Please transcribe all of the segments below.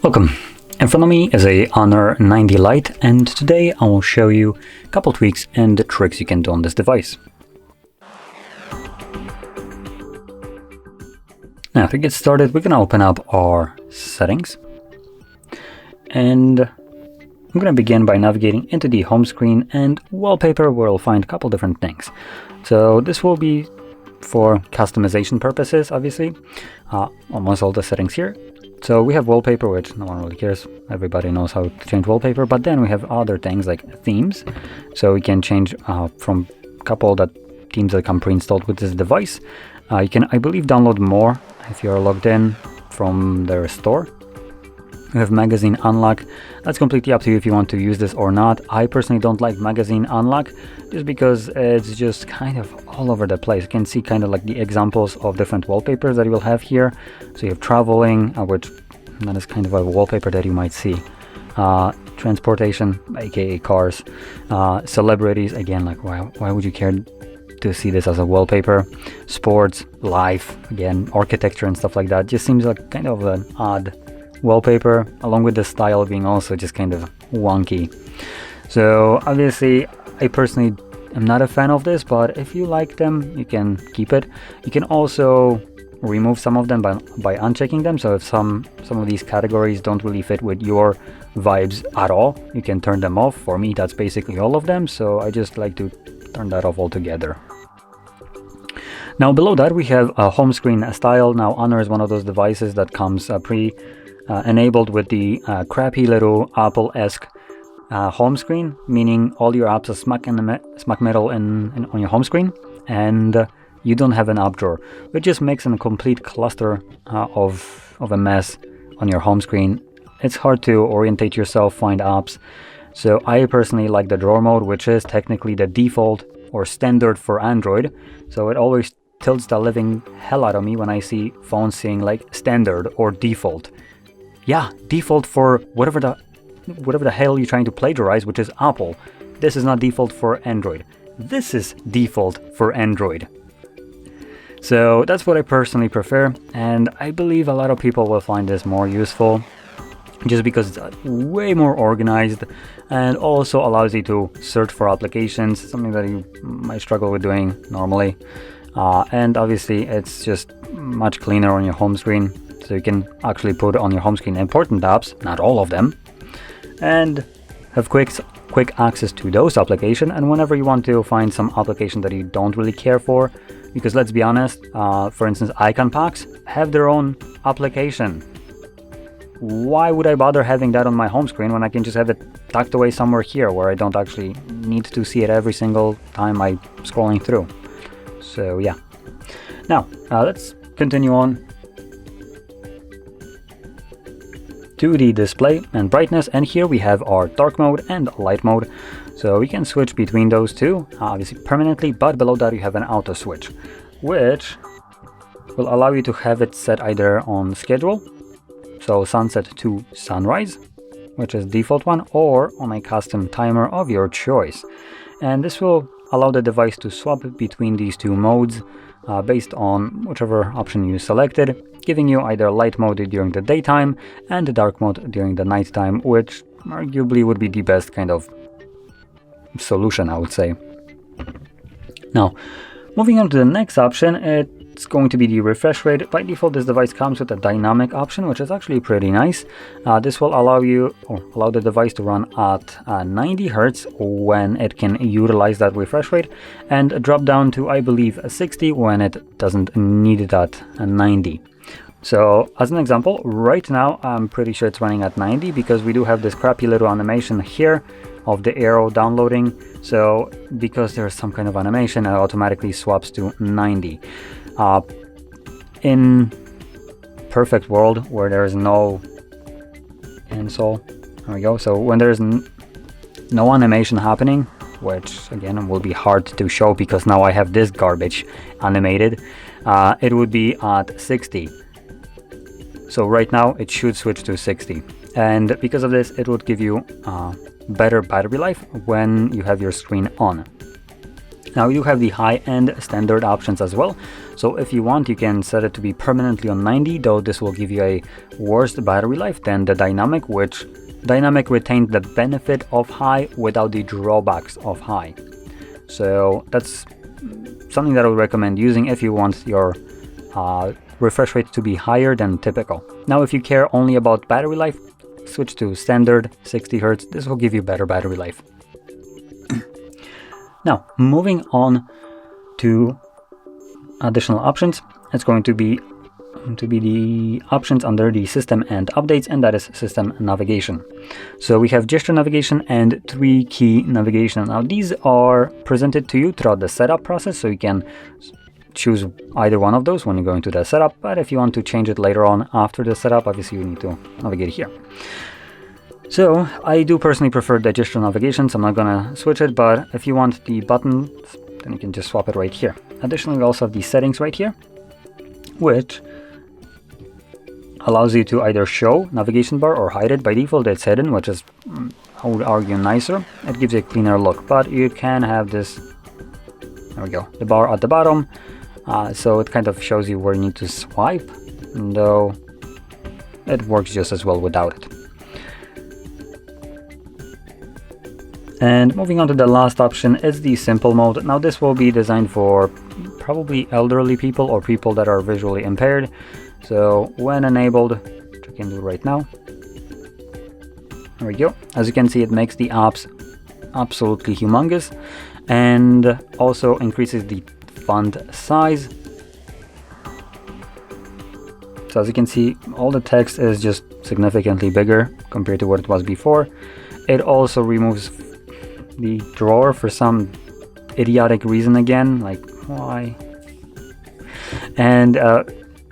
Welcome. In front of me is a Honor 90 Lite, and today I will show you a couple tweaks and tricks you can do on this device. Now to get started, we're going to open up our settings, and I'm going to begin by navigating into the home screen and wallpaper, where we'll find a couple different things. So this will be for customization purposes, obviously, almost all the settings here. So we have wallpaper, which no one really cares. Everybody knows how to change wallpaper. But then we have other things like themes. So we can change from a couple that themes that come pre-installed with this device. You can, I believe, download more if you're logged in from their store. We have magazine unlock. That's completely up to you if you want to use this or not. I personally don't like magazine unlock just because it's just kind of all over the place. You can see kind of like the examples of different wallpapers that you will have here. So you have traveling, which that is kind of a wallpaper that you might see. Transportation, aka cars. Celebrities, again, like why would you care to see this as a wallpaper? Sports, life, again, architecture and stuff like that. Just seems like kind of an odd wallpaper, along with the style being also just kind of wonky. So obviously I personally am not a fan of this, but if you like them, you can keep it. You can also remove some of them by unchecking them. So if some of these categories don't really fit with your vibes at all, you can turn them off. For me, that's basically all of them, so I just like to turn that off altogether. Now below that we have a home screen style. Now Honor is one of those devices that comes enabled with the crappy little Apple-esque home screen, meaning all your apps are smack metal on your home screen, and you don't have an app drawer, which just makes a complete cluster of a mess on your home screen. It's hard to orientate yourself, find apps. So I personally like the drawer mode, which is technically the default or standard for Android. So it always tilts the living hell out of me when I see phones saying like standard or default. Yeah, default for whatever the hell you're trying to plagiarize, which is Apple. This is not default for Android. This is default for Android. So that's what I personally prefer, and I believe a lot of people will find this more useful just because it's way more organized and also allows you to search for applications, something that you might struggle with doing normally. And obviously it's just much cleaner on your home screen. So you can actually put on your home screen important apps, not all of them, and have quick access to those applications. And whenever you want to find some application that you don't really care for, because let's be honest, for instance, icon packs have their own application. Why would I bother having that on my home screen when I can just have it tucked away somewhere here where I don't actually need to see it every single time I'm scrolling through? So yeah. Now let's continue on to the display and brightness, and here we have our dark mode and light mode. So we can switch between those two, obviously permanently, but below that you have an auto switch, which will allow you to have it set either on schedule, so sunset to sunrise, which is default one, or on a custom timer of your choice. And this will allow the device to swap between these two modes based on whichever option you selected, giving you either light mode during the daytime and dark mode during the nighttime, which arguably would be the best kind of solution, I would say. Now, moving on to the next option, it's going to be the refresh rate. By default, this device comes with a dynamic option, which is actually pretty nice. This will allow the device to run at 90 Hz when it can utilize that refresh rate, and drop down to, I believe, 60 when it doesn't need it at 90. So as an example, right now I'm pretty sure it's running at 90 because we do have this crappy little animation here of the arrow downloading. So because there's some kind of animation, it automatically swaps to 90. In perfect world where there is no install, there we go. So when there's no animation happening, which again will be hard to show because now I have this garbage animated, it would be at 60. So right now it should switch to 60, and because of this it would give you better battery life when you have your screen on. Now you have the high and standard options as well. So if you want, you can set it to be permanently on 90, though this will give you a worse battery life than the dynamic, which dynamic retains the benefit of high without the drawbacks of high. So that's something that I would recommend using if you want your refresh rate to be higher than typical. Now if you care only about battery life, switch to standard 60 Hz. This will give you better battery life. Now moving on to additional options, it's going to be the options under the system and updates, and that is system navigation. So we have gesture navigation and 3 key navigation. Now these are presented to you throughout the setup process, so you can choose either one of those when you go into the setup, but if you want to change it later on after the setup, obviously you need to navigate here. So I do personally prefer the gesture navigation, so I'm not gonna switch it, but if you want the buttons, then you can just swap it right here. Additionally, we also have the settings right here, which allows you to either show navigation bar or hide it. By default it's hidden, which is, I would argue, nicer. It gives you a cleaner look, but you can have this, there we go, the bar at the bottom, so it kind of shows you where you need to swipe, though it works just as well without it. And moving on to the last option is the simple mode. Now this will be designed for probably elderly people or people that are visually impaired. So when enabled, which I can do right now, there we go. As you can see, it makes the apps absolutely humongous and also increases the font size. So as you can see, all the text is just significantly bigger compared to what it was before. It also removes the drawer for some idiotic reason again, like why? And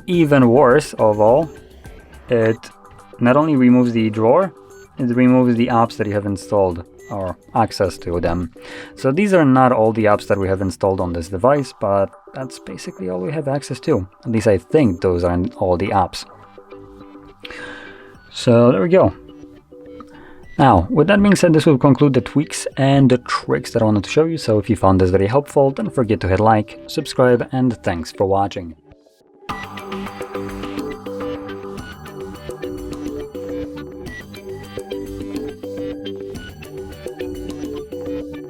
even worse of all, it not only removes the drawer, it removes the apps that you have installed or access to them. So these are not all the apps that we have installed on this device, but that's basically all we have access to. At least I think those are all the apps. So there we go. Now, with that being said, this will conclude the tweaks and the tricks that I wanted to show you. So if you found this very helpful, don't forget to hit like, subscribe, and thanks for watching.